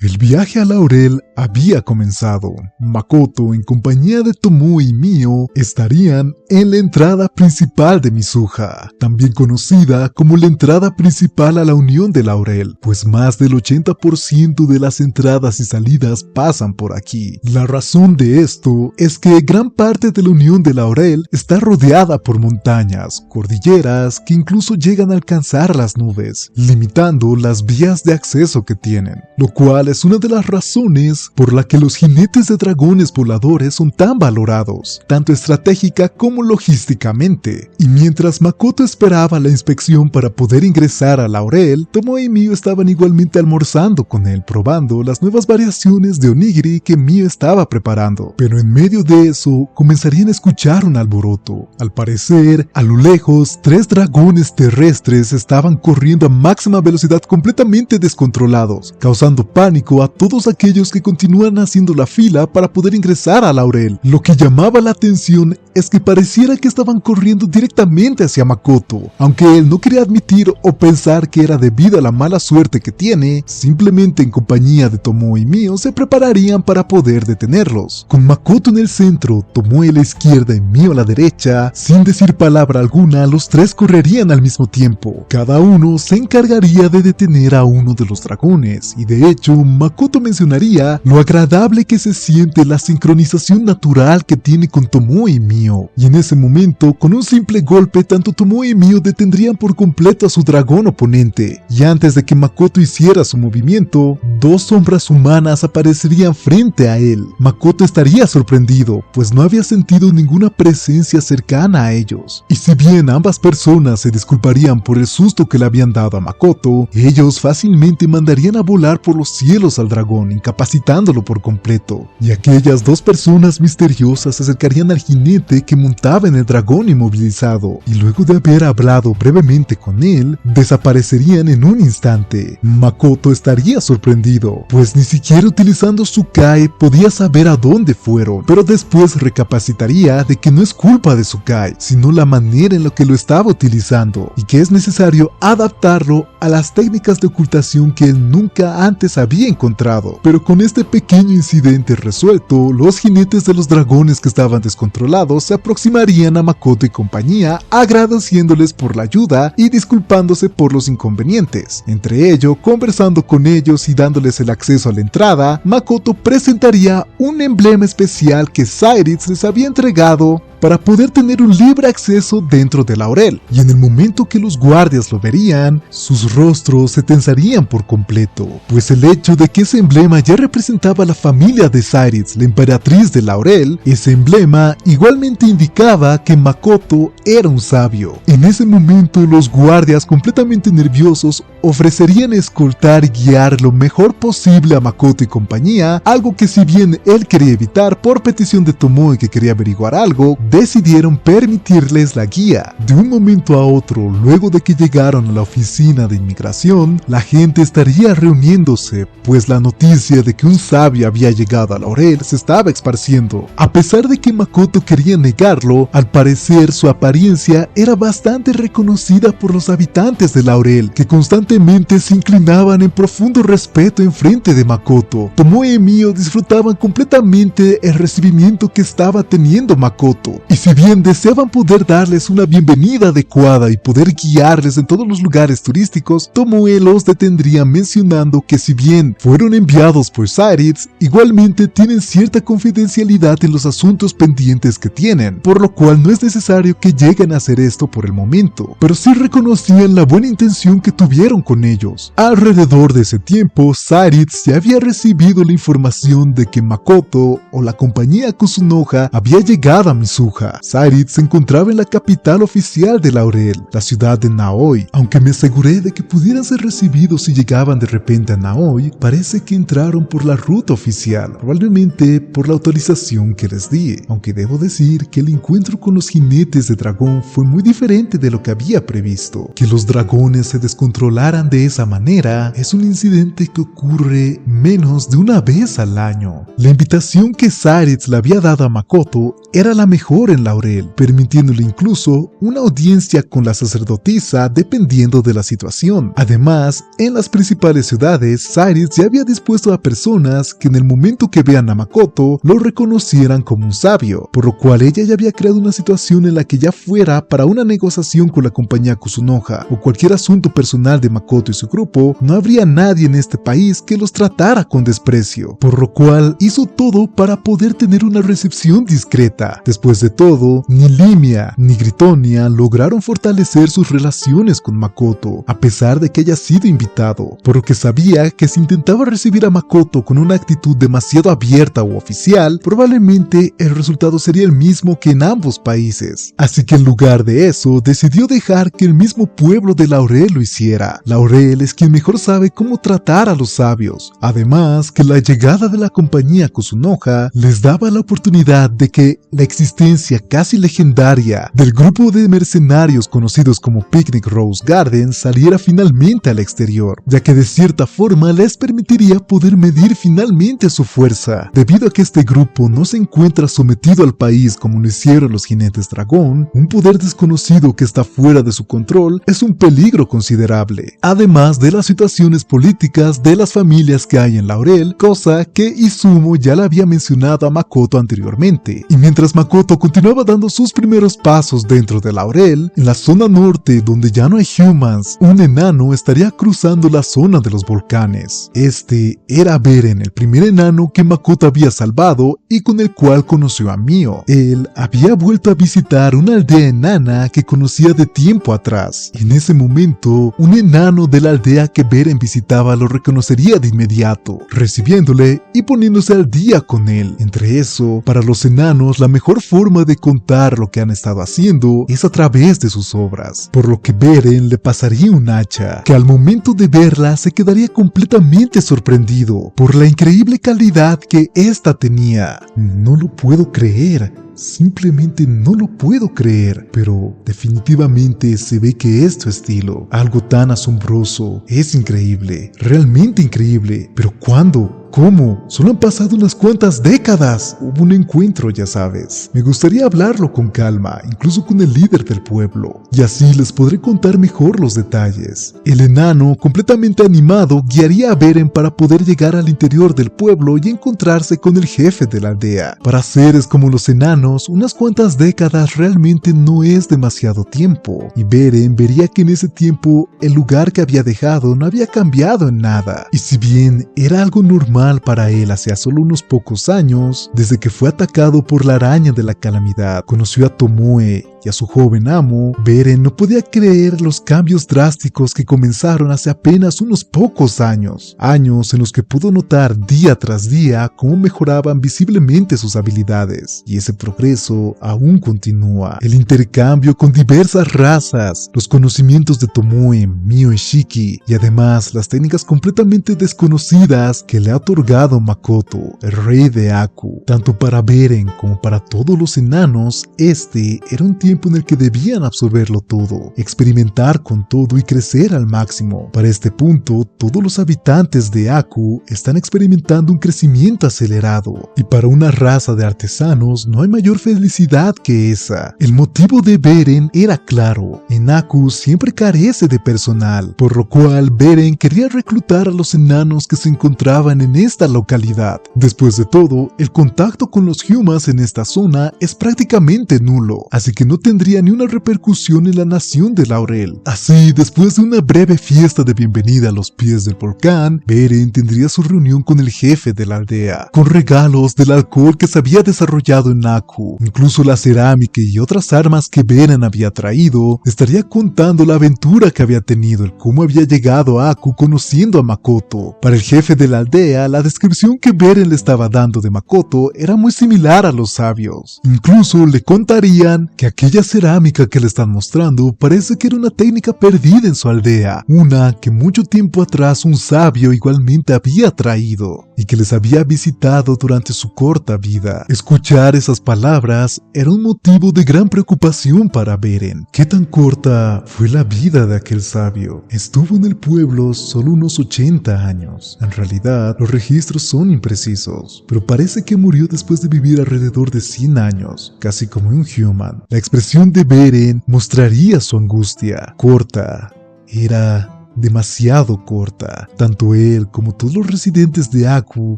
El viaje a Laurel había comenzado. Makoto, en compañía de Tomoe y Mio, estarían en la entrada principal de Mizuha, también conocida como la entrada principal a la Unión de Laurel, pues más del 80% de las entradas y salidas pasan por aquí. La razón de esto es que gran parte de la Unión de Laurel está rodeada por montañas, cordilleras que incluso llegan a alcanzar las nubes, limitando las vías de acceso que tienen, lo cual es una de las razones por la que los jinetes de dragones voladores son tan valorados, tanto estratégica como logísticamente. Y mientras Makoto esperaba la inspección para poder ingresar a Laurel, Tomoe y Mio estaban igualmente almorzando con él, probando las nuevas variaciones de onigiri que Mio estaba preparando. Pero en medio de eso, comenzarían a escuchar un alboroto. Al parecer, a lo lejos, 3 dragones terrestres estaban corriendo a máxima velocidad completamente descontrolados, causando pánico a todos aquellos que continúan haciendo la fila para poder ingresar a Laurel. Lo que llamaba la atención es que pareciera que estaban corriendo directamente hacia Makoto, aunque él no quería admitir o pensar que era debido a la mala suerte que tiene. Simplemente en compañía de Tomoe y Mio se prepararían para poder detenerlos. Con Makoto en el centro, Tomoe a la izquierda y Mio a la derecha, sin decir palabra alguna, los 3 correrían al mismo tiempo. Cada uno se encargaría de detener a uno de los dragones, y de hecho, Makoto mencionaría lo agradable que se siente la sincronización natural que tiene con Tomoe y Mio. Y en ese momento, con un simple golpe, tanto Tomoe y Mio detendrían por completo a su dragón oponente. Y antes de que Makoto hiciera su movimiento, 2 sombras humanas aparecerían frente a él. Makoto estaría sorprendido, pues no había sentido ninguna presencia cercana a ellos. Y si bien ambas personas se disculparían por el susto que le habían dado a Makoto, ellos fácilmente mandarían a volar por los cielos al dragón, incapacitándolo por completo. Y aquellas 2 personas misteriosas se acercarían al jinete que montaba en el dragón inmovilizado, y luego de haber hablado brevemente con él, desaparecerían en un instante. Makoto estaría sorprendido, pues ni siquiera utilizando su Kai podía saber a dónde fueron, pero después recapacitaría de que no es culpa de su Kai, sino la manera en la que lo estaba utilizando, y que es necesario adaptarlo a las técnicas de ocultación que él nunca antes había encontrado. Pero con este pequeño incidente resuelto, los jinetes de los dragones que estaban descontrolados se aproximarían a Makoto y compañía, agradeciéndoles por la ayuda y disculpándose por los inconvenientes. Entre ello, conversando con ellos y dándoles el acceso a la entrada, Makoto presentaría un emblema especial que Cyrix les había entregado para poder tener un libre acceso dentro de Laurel, y en el momento que los guardias lo verían, sus rostros se tensarían por completo, pues el hecho de que ese emblema ya representaba a la familia de Cyrix, la emperatriz de Laurel, ese emblema igualmente indicaba que Makoto era un sabio. En ese momento, los guardias, completamente nerviosos, ofrecerían escoltar y guiar lo mejor posible a Makoto y compañía, algo que si bien él quería evitar por petición de Tomoe, que quería averiguar algo, decidieron permitirles la guía. De un momento a otro, luego de que llegaron a la oficina de inmigración, la gente estaría reuniéndose, pues la noticia de que un sabio había llegado a Laurel se estaba esparciendo. A pesar de que Makoto quería negarlo, al parecer su apariencia era bastante reconocida por los habitantes de Laurel, que constantemente se inclinaban en profundo respeto en frente de Makoto. Tomoe y Mio disfrutaban completamente el recibimiento que estaba teniendo Makoto, y si bien deseaban poder darles una bienvenida adecuada y poder guiarles en todos los lugares turísticos, Tomoe los detendría mencionando que si bien fueron enviados por Cyrix, igualmente tienen cierta confidencialidad en los asuntos pendientes que tienen, por lo cual no es necesario que lleguen a hacer esto por el momento, pero sí reconocían la buena intención que tuvieron con ellos. Alrededor de ese tiempo, Cyrix ya había recibido la información de que Makoto o la compañía Kusunoha había llegado a Mizuha. Cyrix se encontraba en la capital oficial de Laurel, la ciudad de Naoi. Aunque me aseguré de que pudieran ser recibidos si llegaban de repente a Naoi, parece que entraron por la ruta oficial, probablemente por la autorización que les di, aunque debo decir que el encuentro con los jinetes de dragón fue muy diferente de lo que había previsto. Que los dragones se descontrolaran de esa manera es un incidente que ocurre menos de una vez al año. La invitación que Cyrix le había dado a Makoto era la mejor mejor en Laurel, permitiéndole incluso una audiencia con la sacerdotisa dependiendo de la situación. Además, en las principales ciudades, Cyrus ya había dispuesto a personas que en el momento que vean a Makoto lo reconocieran como un sabio, por lo cual ella ya había creado una situación en la que ya fuera para una negociación con la compañía Kusunoha o cualquier asunto personal de Makoto y su grupo, no habría nadie en este país que los tratara con desprecio, por lo cual hizo todo para poder tener una recepción discreta. Después de todo, ni Limia ni Gritonia lograron fortalecer sus relaciones con Makoto, a pesar de que haya sido invitado, por lo que sabía que si intentaba recibir a Makoto con una actitud demasiado abierta o oficial, probablemente el resultado sería el mismo que en ambos países. Así que en lugar de eso, decidió dejar que el mismo pueblo de Laurel lo hiciera. Laurel es quien mejor sabe cómo tratar a los sabios. Además, que la llegada de la compañía Kusunoha les daba la oportunidad de que la existencia casi legendaria del grupo de mercenarios conocidos como Picnic Rose Garden saliera finalmente al exterior, ya que de cierta forma les permitiría poder medir finalmente su fuerza. Debido a que este grupo no se encuentra sometido al país como lo hicieron los jinetes dragón, un poder desconocido que está fuera de su control es un peligro considerable, además de las situaciones políticas de las familias que hay en Laurel, cosa que Izumo ya le había mencionado a Makoto anteriormente. Y mientras Makoto continuaba dando sus primeros pasos dentro de Laurel, en la zona norte donde ya no hay humans, un enano estaría cruzando la zona de los volcanes. Este era Beren, el primer enano que Makoto había salvado y con el cual conoció a Mio. Él había vuelto a visitar una aldea enana que conocía de tiempo atrás. En ese momento, un enano de la aldea que Beren visitaba lo reconocería de inmediato, recibiéndole y poniéndose al día con él. Entre eso, para los enanos, la mejor forma de contar lo que han estado haciendo es a través de sus obras, por lo que Beren le pasaría un hacha, que al momento de verla se quedaría completamente sorprendido por la increíble calidad que ésta tenía. No lo puedo creer. Simplemente no lo puedo creer, pero definitivamente se ve que es tu estilo. Algo tan asombroso, es increíble, realmente increíble. ¿Pero cuándo? ¿Cómo? Solo han pasado unas cuantas décadas. Hubo un encuentro, ya sabes. Me gustaría hablarlo con calma, incluso con el líder del pueblo, y así les podré contar mejor los detalles. El enano, completamente animado, guiaría a Beren para poder llegar al interior del pueblo y encontrarse con el jefe de la aldea. Para seres como los enanos, unas cuantas décadas realmente no es demasiado tiempo, y Beren vería que en ese tiempo el lugar que había dejado no había cambiado en nada. Y si bien era algo normal para él hace solo unos pocos años, desde que fue atacado por la araña de la calamidad, conoció a Tomoe y a su joven amo, Beren no podía creer los cambios drásticos que comenzaron hace apenas unos pocos años. Años en los que pudo notar día tras día cómo mejoraban visiblemente sus habilidades. Y ese progreso aún continúa. El intercambio con diversas razas, los conocimientos de Tomoe, Mio y Shiki, y además las técnicas completamente desconocidas que le ha otorgado Makoto, el rey de Aku. Tanto para Beren como para todos los enanos, este era un tiempo en el que debían absorberlo todo, experimentar con todo y crecer al máximo. Para este punto, todos los habitantes de Aku están experimentando un crecimiento acelerado, y para una raza de artesanos no hay mayor felicidad que esa. El motivo de Beren era claro: en Aku siempre carece de personal, por lo cual Beren quería reclutar a los enanos que se encontraban en esta localidad. Después de todo, el contacto con los humans en esta zona es prácticamente nulo, así que no tendría ni una repercusión en la nación de Laurel. Así, después de una breve fiesta de bienvenida a los pies del volcán, Beren tendría su reunión con el jefe de la aldea, con regalos del alcohol que se había desarrollado en Aku. Incluso la cerámica y otras armas que Beren había traído, estaría contando la aventura que había tenido, el cómo había llegado a Aku conociendo a Makoto. Para el jefe de la aldea, la descripción que Beren le estaba dando de Makoto era muy similar a los sabios. Incluso le contarían que aquella cerámica que le están mostrando parece que era una técnica perdida en su aldea, una que mucho tiempo atrás un sabio igualmente había traído. y que les había visitado durante su corta vida. Escuchar esas palabras era un motivo de gran preocupación para Beren. ¿Qué tan corta fue la vida de aquel sabio? Estuvo en el pueblo solo unos 80 años. En realidad, los registros son imprecisos, pero parece que murió después de vivir alrededor de 100 años, casi como un human. La expresión de Beren mostraría su angustia. Corta. Era demasiado corta. Tanto él como todos los residentes de Aku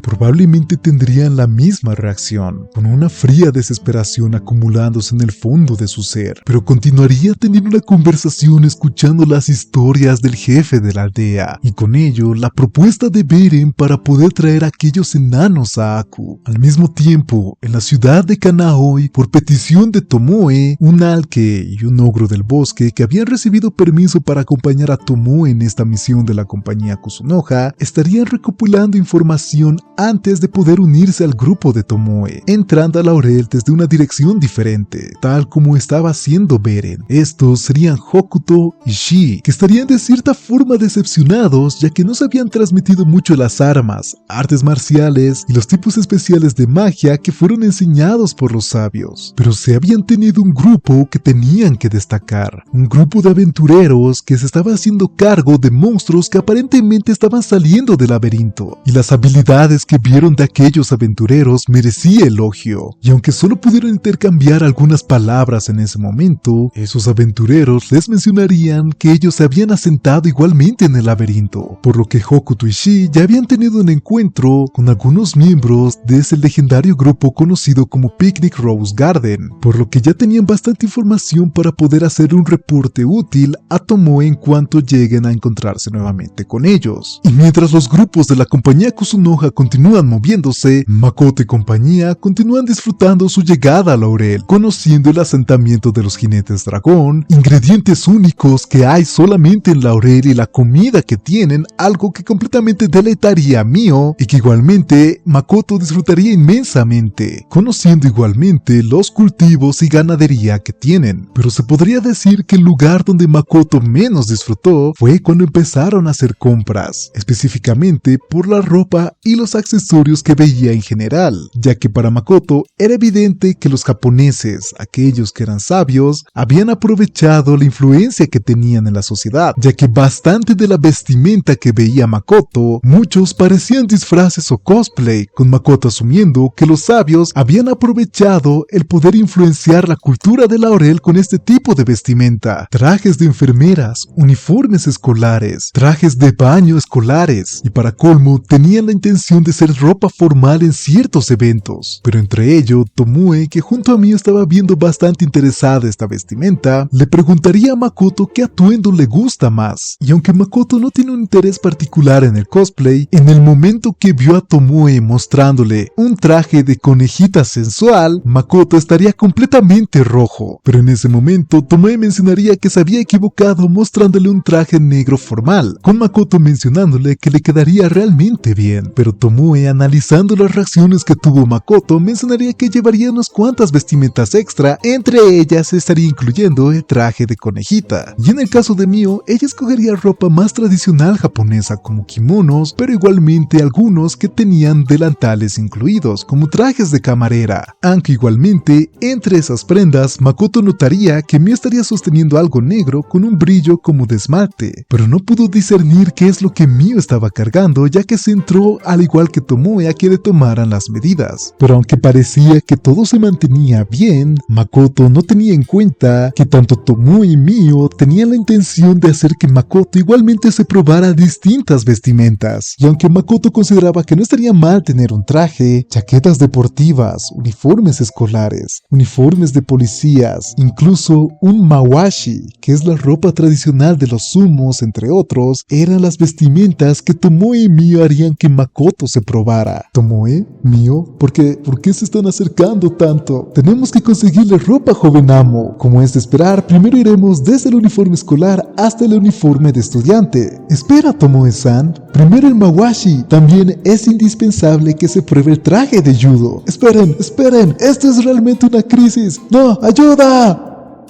probablemente tendrían la misma reacción, con una fría desesperación acumulándose en el fondo de su ser. Pero continuaría teniendo una conversación escuchando las historias del jefe de la aldea, y con ello la propuesta de Beren para poder traer a aquellos enanos a Aku. Al mismo tiempo, en la ciudad de Kanaoi, por petición de Tomoe, un alque y un ogro del bosque que habían recibido permiso para acompañar a Tomoe en esta misión de la compañía Kusunoha, estarían recopilando información antes de poder unirse al grupo de Tomoe, entrando a Laurel desde una dirección diferente, tal como estaba haciendo Beren. Estos serían Hokuto y Shi, que estarían de cierta forma decepcionados ya que no se habían transmitido mucho las armas, artes marciales y los tipos especiales de magia que fueron enseñados por los sabios, pero se habían tenido un grupo que tenían que destacar, un grupo de aventureros que se estaba haciendo cargo de monstruos que aparentemente estaban saliendo del laberinto, y las habilidades que vieron de aquellos aventureros merecía elogio. Y aunque solo pudieron intercambiar algunas palabras en ese momento, esos aventureros les mencionarían que ellos se habían asentado igualmente en el laberinto, por lo que Hokuto y Shi ya habían tenido un encuentro con algunos miembros de ese legendario grupo conocido como Picnic Rose Garden, por lo que ya tenían bastante información para poder hacer un reporte útil a Tomoe en cuanto lleguen a encontrarse nuevamente con ellos. Y mientras los grupos de la compañía Kusunoha continúan moviéndose, Makoto y compañía continúan disfrutando su llegada a Laurel, conociendo el asentamiento de los jinetes dragón, ingredientes únicos que hay solamente en Laurel y la comida que tienen, algo que completamente deleitaría a Mio y que igualmente Makoto disfrutaría inmensamente, conociendo igualmente los cultivos y ganadería que tienen. Pero se podría decir que el lugar donde Makoto menos disfrutó fue cuando empezaron a hacer compras, específicamente por la ropa y los accesorios que veía en general, ya que para Makoto era evidente que los japoneses, aquellos que eran sabios, habían aprovechado la influencia que tenían en la sociedad, ya que bastante de la vestimenta que veía Makoto, muchos parecían disfraces o cosplay, con Makoto asumiendo que los sabios habían aprovechado el poder influenciar la cultura de Laurel con este tipo de vestimenta, trajes de enfermeras, uniformes escolares, trajes de baño escolares, y para colmo tenían la intención de ser ropa formal en ciertos eventos. Pero entre ello, Tomoe, que junto a mí estaba viendo bastante interesada esta vestimenta, le preguntaría a Makoto qué atuendo le gusta más. Y aunque Makoto no tiene un interés particular en el cosplay, en el momento que vio a Tomoe mostrándole un traje de conejita sensual, Makoto estaría completamente rojo. Pero en ese momento, Tomoe mencionaría que se había equivocado mostrándole un traje negro formal, con Makoto mencionándole que le quedaría realmente bien. Pero Tomoe, analizando las reacciones que tuvo Makoto, mencionaría que llevaría unas cuantas vestimentas extra, entre ellas estaría incluyendo el traje de conejita. Y en el caso de Mio, ella escogería ropa más tradicional japonesa como kimonos, pero igualmente algunos que tenían delantales incluidos, como trajes de camarera. Aunque igualmente, entre esas prendas, Makoto notaría que Mio estaría sosteniendo algo negro con un brillo como de esmalte, pero no pudo discernir qué es lo que Mio estaba cargando, ya que se entró al igual que Tomoe a que le tomaran las medidas. Pero aunque parecía que todo se mantenía bien, Makoto no tenía en cuenta que tanto Tomoe y Mio tenían la intención de hacer que Makoto igualmente se probara distintas vestimentas. Y aunque Makoto consideraba que no estaría mal tener un traje, chaquetas deportivas, uniformes escolares, uniformes de policías, incluso un mawashi, que es la ropa tradicional de los sumos, entre otros, eran las vestimentas que Tomoe y Mio harían que Makoto se probara. Tomoe, Mio, ¿por qué se están acercando tanto? Tenemos que conseguirle ropa, joven amo. Como es de esperar, primero iremos desde el uniforme escolar hasta el uniforme de estudiante. Espera, Tomoe-san. Primero el mawashi. También es indispensable que se pruebe el traje de judo. Esperen, esto es realmente una crisis. ¡No, ayuda!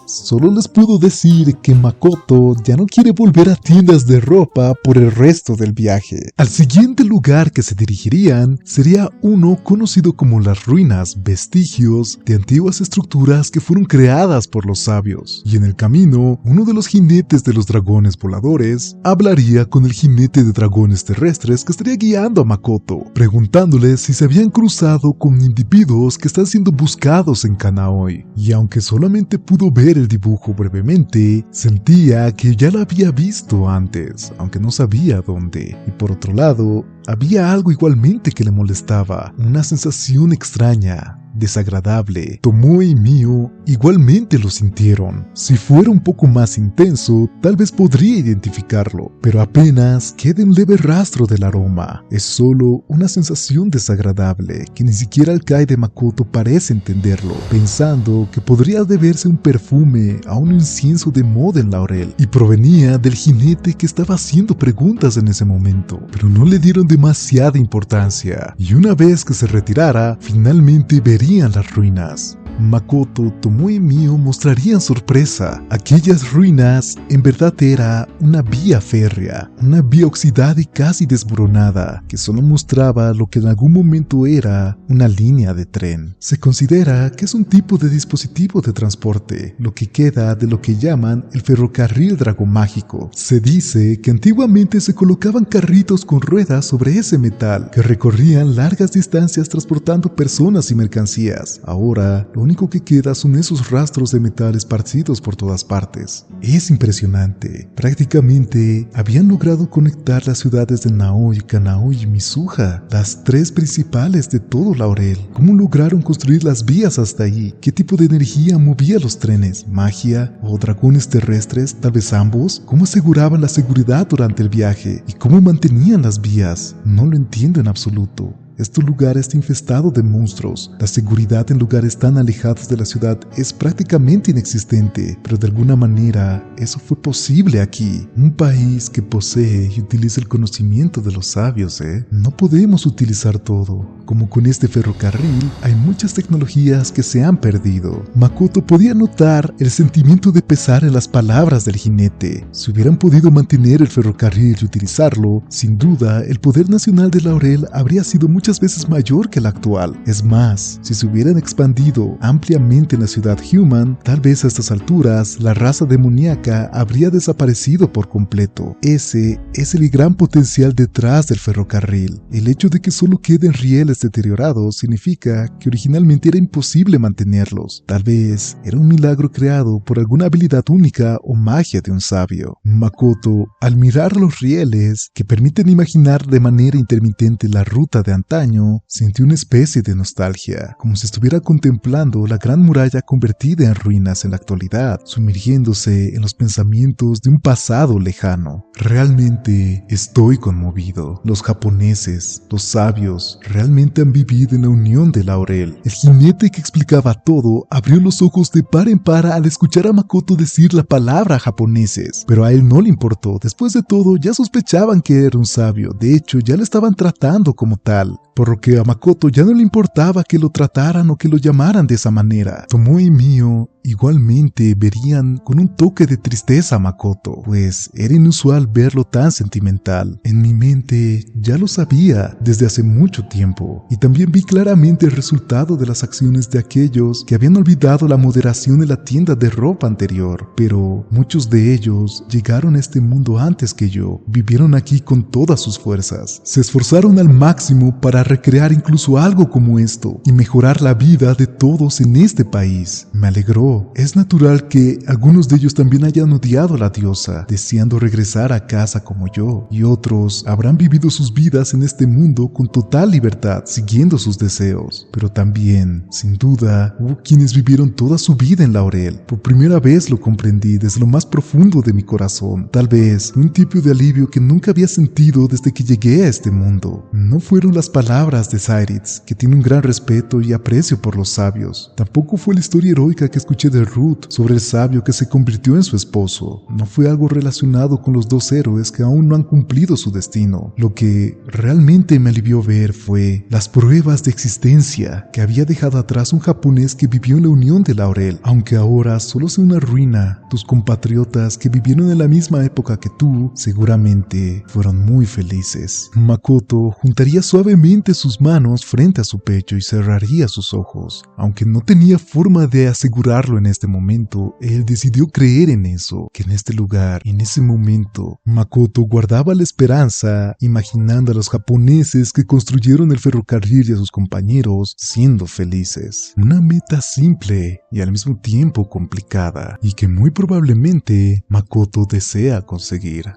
Solo les puedo decir que Makoto ya no quiere volver a tiendas de ropa por el resto del viaje. Al siguiente lugar que se dirigirían sería uno conocido como las ruinas, vestigios de antiguas estructuras que fueron creadas por los sabios. Y en el camino, uno de los jinetes de los dragones voladores hablaría con el jinete de dragones terrestres que estaría guiando a Makoto, preguntándole si se habían cruzado con individuos que están siendo buscados en Kanaoi. Y aunque solamente pudo ver el dibujo brevemente, sentía que ya la había visto antes, aunque no sabía dónde. Y por otro lado, había algo igualmente que le molestaba, una sensación extraña, desagradable. Tomoe y Mio igualmente lo sintieron. Si fuera un poco más intenso, tal vez podría identificarlo, pero apenas queda un leve rastro del aroma. Es solo una sensación desagradable que ni siquiera el Kai de Makoto parece entenderlo, pensando que podría deberse a un perfume, a un incienso de moda en laurel, y provenía del jinete que estaba haciendo preguntas en ese momento, pero no le dieron demasiada importancia, y una vez que se retirara, finalmente verían las ruinas. Makoto, Tomoe y Mio mostrarían sorpresa. Aquellas ruinas en verdad era una vía férrea, una vía oxidada y casi desmoronada, que solo mostraba lo que en algún momento era una línea de tren. Se considera que es un tipo de dispositivo de transporte, lo que queda de lo que llaman el ferrocarril dragomágico. Se dice que antiguamente se colocaban carritos con ruedas sobre ese metal, que recorrían largas distancias transportando personas y mercancías. Ahora, lo único que queda son esos rastros de metal esparcidos por todas partes. Es impresionante. Prácticamente habían logrado conectar las ciudades de Naoi, Kanaoi y Mizuha, las tres principales de todo Laurel. ¿Cómo lograron construir las vías hasta ahí? ¿Qué tipo de energía movía los trenes? ¿Magia o dragones terrestres? Tal vez ambos. ¿Cómo aseguraban la seguridad durante el viaje? ¿Y cómo mantenían las vías? No lo entiendo en absoluto. Este lugar está infestado de monstruos. La seguridad en lugares tan alejados de la ciudad es prácticamente inexistente, pero de alguna manera eso fue posible aquí. Un país que posee y utiliza el conocimiento de los sabios, No podemos utilizar todo. Como con este ferrocarril, hay muchas tecnologías que se han perdido. Makoto podía notar el sentimiento de pesar en las palabras del jinete. Si hubieran podido mantener el ferrocarril y utilizarlo, sin duda el poder nacional de Laurel habría sido muchas veces mayor que el actual. Es más, si se hubieran expandido ampliamente en la ciudad Human, tal vez a estas alturas la raza demoníaca habría desaparecido por completo. Ese es el gran potencial detrás del ferrocarril. El hecho de que solo queden rieles deteriorados significa que originalmente era imposible mantenerlos. Tal vez era un milagro creado por alguna habilidad única o magia de un sabio. Makoto, al mirar los rieles que permiten imaginar de manera intermitente la ruta de antaño, sintió una especie de nostalgia, como si estuviera contemplando la gran muralla convertida en ruinas en la actualidad, sumergiéndose en los pensamientos de un pasado lejano. Realmente estoy conmovido. Los japoneses, los sabios, realmente han vivido en la unión de Laurel. El jinete que explicaba todo abrió los ojos de par en par al escuchar a Makoto decir la palabra japoneses, pero a él no le importó. Después de todo, ya sospechaban que era un sabio. De hecho, ya le estaban tratando como tal, por lo que a Makoto ya no le importaba que lo trataran o que lo llamaran de esa manera. Tomoe y Mio igualmente verían con un toque de tristeza a Makoto, pues era inusual verlo tan sentimental. En mi mente ya lo sabía desde hace mucho tiempo, y también vi claramente el resultado de las acciones de aquellos que habían olvidado la moderación en la tienda de ropa anterior, pero muchos de ellos llegaron a este mundo antes que yo, vivieron aquí con todas sus fuerzas, se esforzaron al máximo para recrear incluso algo como esto y mejorar la vida de todos en este país. Me alegró. Es natural que algunos de ellos también hayan odiado a la diosa, deseando regresar a casa como yo, y otros habrán vivido sus vidas en este mundo con total libertad, siguiendo sus deseos. Pero también, sin duda, hubo quienes vivieron toda su vida en Laurel. Por primera vez lo comprendí desde lo más profundo de mi corazón. Tal vez un tipo de alivio que nunca había sentido desde que llegué a este mundo. No fueron las palabras de Cyrix, que tiene un gran respeto y aprecio por los sabios. Tampoco fue la historia heroica que escuché noche de Ruth sobre el sabio que se convirtió en su esposo no fue algo relacionado con los dos héroes que aún no han cumplido su destino. Lo que realmente me alivió ver fue las pruebas de existencia que había dejado atrás un japonés que vivió en la Unión de Laurel. Aunque ahora solo sea una ruina, tus compatriotas que vivieron en la misma época que tú seguramente fueron muy felices. Makoto juntaría suavemente sus manos frente a su pecho y cerraría sus ojos. Aunque no tenía forma de asegurarlo en este momento, él decidió creer en eso, que en este lugar, en ese momento, Makoto guardaba la esperanza, imaginando a los japoneses que construyeron el ferrocarril y a sus compañeros siendo felices. Una meta simple y al mismo tiempo complicada, y que muy probablemente Makoto desea conseguir.